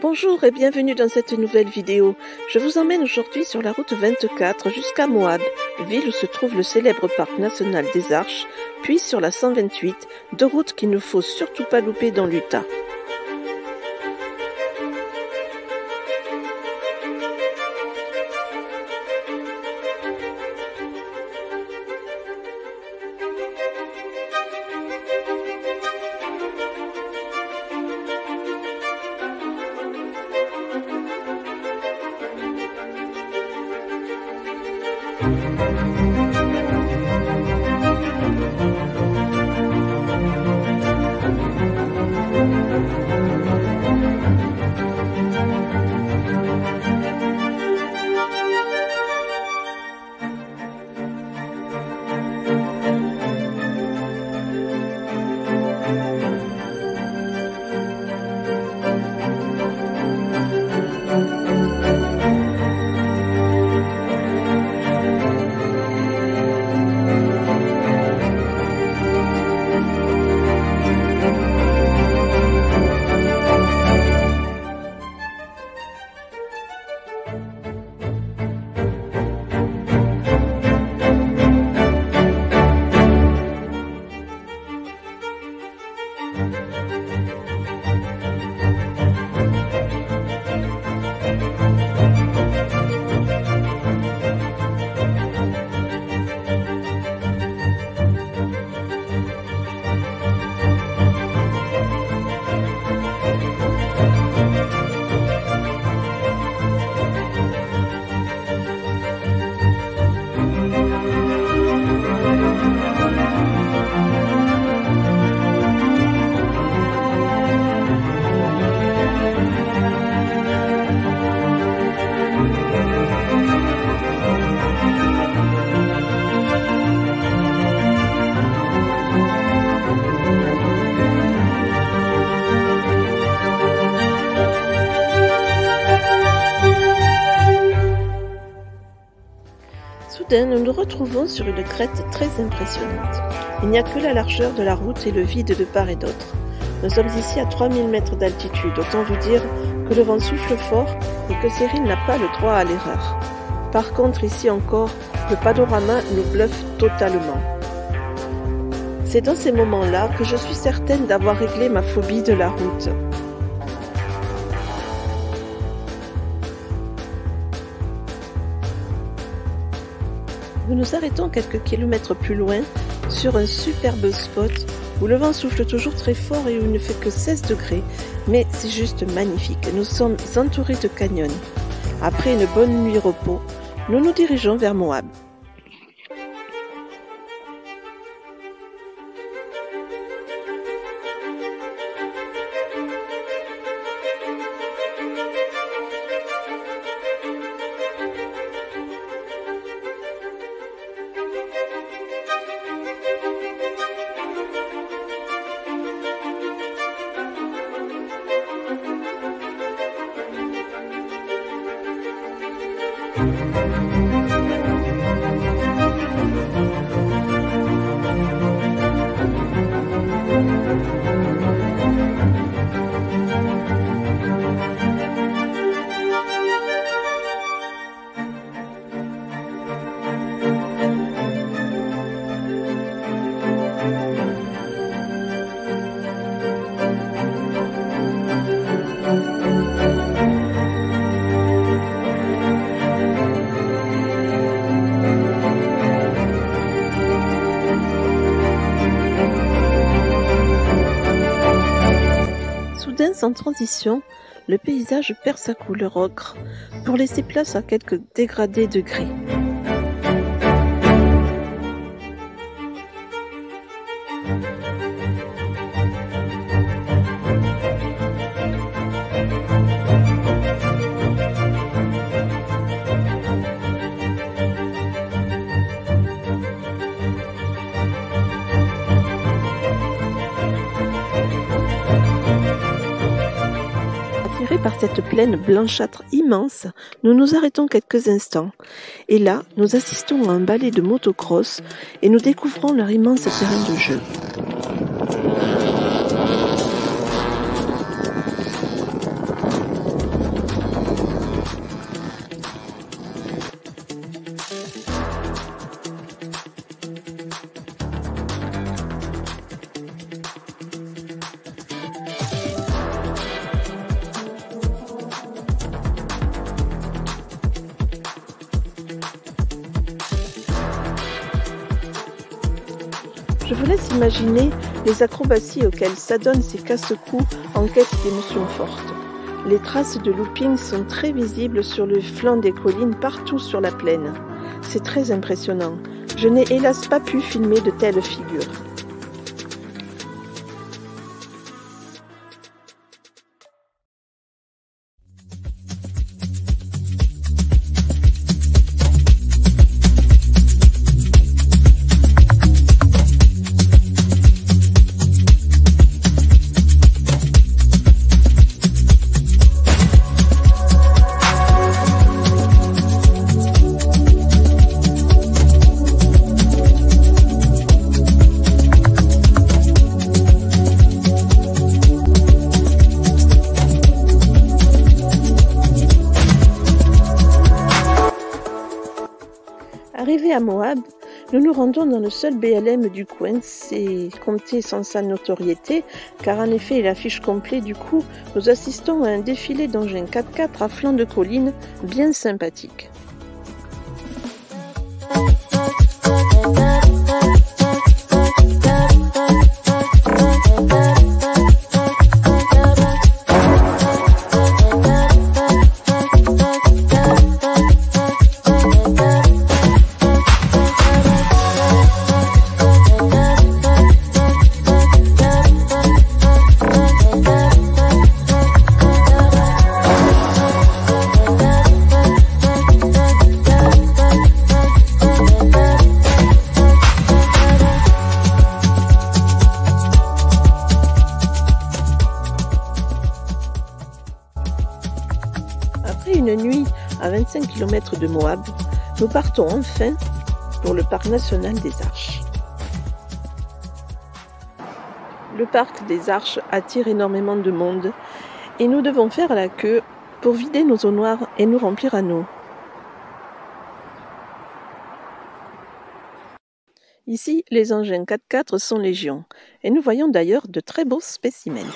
Bonjour et bienvenue dans cette nouvelle vidéo. Je vous emmène aujourd'hui sur la route 24 jusqu'à Moab, ville où se trouve le célèbre parc national des Arches, puis sur la 128, deux routes qu'il ne faut surtout pas louper dans l'Utah. Soudain, nous nous retrouvons sur une crête très impressionnante. Il n'y a que la largeur de la route et le vide de part et d'autre. Nous sommes ici à 3000 mètres d'altitude, autant vous dire que le vent souffle fort et que Cyril n'a pas le droit à l'erreur. Par contre, ici encore, le panorama nous bluffe totalement. C'est dans ces moments-là que je suis certaine d'avoir réglé ma phobie de la route. Nous nous arrêtons quelques kilomètres plus loin sur un superbe spot où le vent souffle toujours très fort et où il ne fait que 16 degrés, mais c'est juste magnifique. Nous sommes entourés de canyons. Après une bonne nuit repos, nous nous dirigeons vers Moab. Sans transition, le paysage perd sa couleur ocre pour laisser place à quelques dégradés de gris. Par cette plaine blanchâtre immense, nous nous arrêtons quelques instants. Et là, nous assistons à un ballet de motocross et nous découvrons leur immense terrain de jeu. Je vous laisse imaginer les acrobaties auxquelles s'adonnent ces casse-cous en quête d'émotions fortes. Les traces de looping sont très visibles sur le flanc des collines partout sur la plaine. C'est très impressionnant. Je n'ai hélas pas pu filmer de telles figures. Arrivés à Moab, nous nous rendons dans le seul BLM du coin. C'est compté sans sa notoriété, car en effet il affiche complet. Du coup, nous assistons à un défilé d'engins 4x4 à flanc de colline bien sympathique. Après une nuit à 25 km de Moab, nous partons enfin pour le parc national des Arches. Le parc des Arches attire énormément de monde et nous devons faire la queue pour vider nos eaux noires et nous remplir à nous. Ici, les engins 4x4 sont légion et nous voyons d'ailleurs de très beaux spécimens.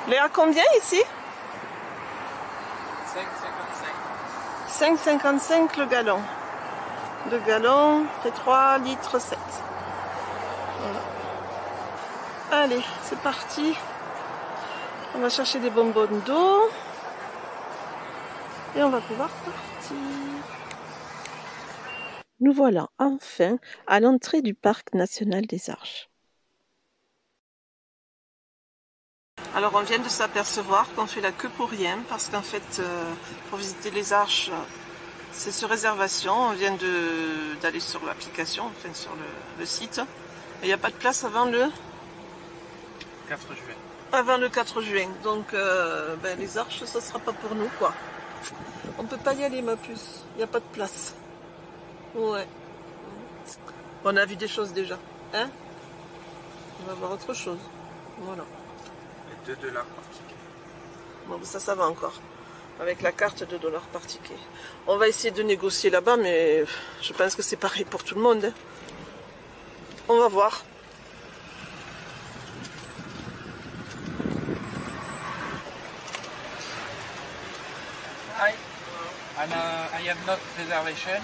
Léa, combien ici? 5,55. 5,55 le gallon. Le gallon fait 3 litres 7. Voilà. Allez, c'est parti. On va chercher des bonbonnes d'eau. Et on va pouvoir partir. Nous voilà enfin à l'entrée du parc national des Arches. Alors on vient de s'apercevoir qu'on fait la queue pour rien parce qu'en fait pour visiter les Arches c'est sur réservation. On vient d'aller sur l'application, enfin sur le site. Et il n'y a pas de place avant le 4 juin. Avant le 4 juin. Donc les Arches ça sera pas pour nous quoi. On peut pas y aller ma puce, il n'y a pas de place. Ouais. On a vu des choses déjà. Hein? On va voir autre chose. Voilà. 2 $ par ticket. Bon, ça va encore. Avec la carte, 2 $ par ticket. On va essayer de négocier là-bas, mais je pense que c'est pareil pour tout le monde. Hein. On va voir. Hi. I have not reservation.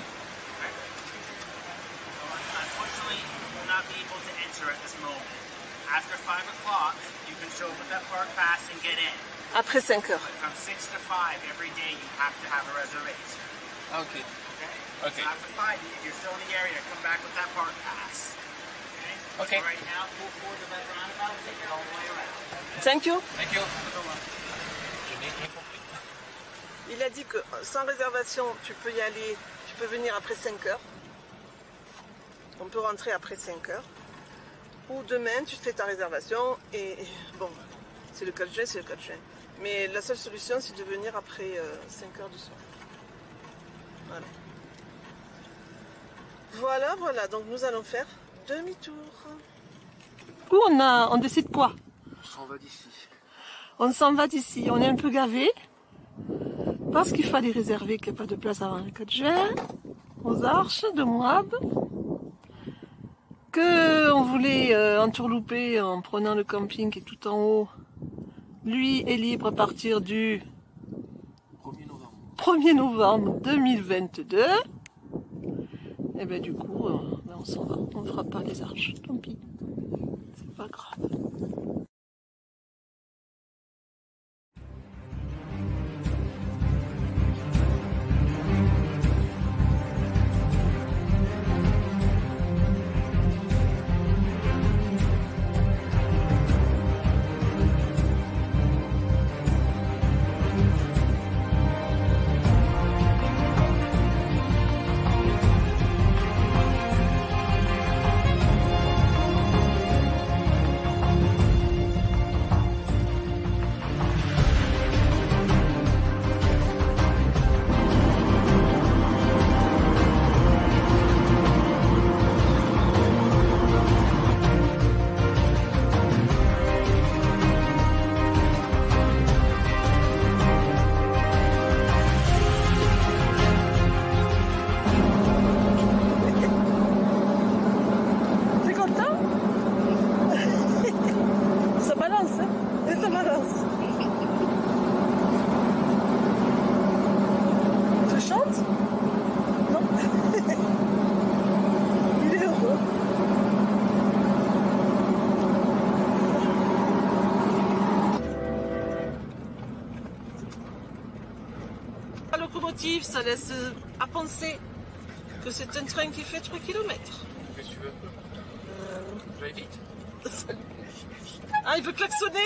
Unfortunately, you will not be able to enter at this moment. After 5 o'clock, you can show up with that park pass and get in. Après 5 heures. But from 6 to 5 every day, you have to have a reservation. Okay. Okay? Okay. So after 5, if you're still in the area, come back with that park pass. Okay? Okay. Right now, pull forward to that roundabout, take it all the way around. Thank you. Thank you. Je n'ai rien compris. Il a dit que sans réservation, tu peux y aller, tu peux venir après 5 heures. On peut rentrer après 5 heures. Ou demain, tu fais ta réservation et bon, c'est le 4 juin, c'est le 4 juin. Mais la seule solution, c'est de venir après 5 heures du soir. Voilà. Voilà, voilà. Donc nous allons faire demi-tour. Du coup, on décide quoi? On s'en va d'ici. On s'en va d'ici. On est un peu gavé. Parce qu'il fallait réserver qu'il n'y a pas de place avant le 4 juin. Aux Arches de Moab. On voulait entourlouper en prenant le camping qui est tout en haut. Lui est libre à partir du 1er novembre 2022. Et bien du coup, on s'en va. On ne fera pas les Arches. Tant pis. C'est pas grave. Ça laisse à penser que c'est un train qui fait 3 km. Qu'est-ce que tu veux? J'aille vite. Ah, il veut klaxonner.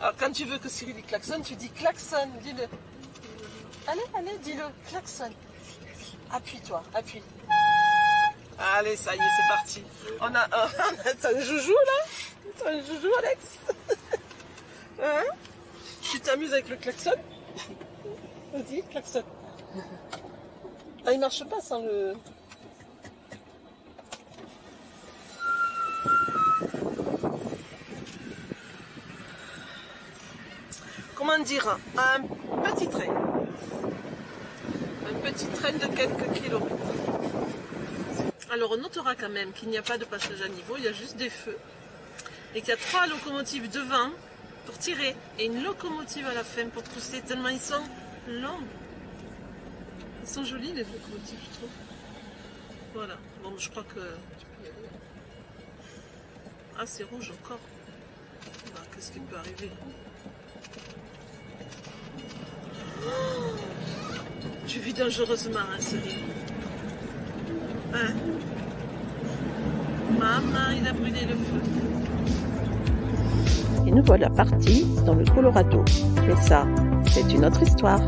Alors quand tu veux que Cyril il klaxonne, tu dis klaxonne, dis-le. Allez, allez, dis-le, klaxonne. Appuie-toi, appuie. Allez, ça y est, c'est parti. T'as un joujou là? T'as un joujou, Alex? Hein? Tu t'amuses avec le klaxon? Vas-y, klaxon. Ah, il marche pas sans le... Comment dire? Un petit train. Un petit train de quelques kilomètres. Alors on notera quand même qu'il n'y a pas de passage à niveau, il y a juste des feux. Et qu'il y a 3 locomotives devant pour tirer et une locomotive à la fin pour pousser, tellement ils sont longs. Ils sont jolis les locomotives, je trouve. Voilà, bon je crois que tu peux y aller. Ah c'est rouge encore. Ah, qu'est-ce qui peut arriver? Oh, tu vis dangereusement, hein, Cyril. Hein? Maman, il a brûlé le feu. Et nous voilà partis dans le Colorado. Mais ça, c'est une autre histoire.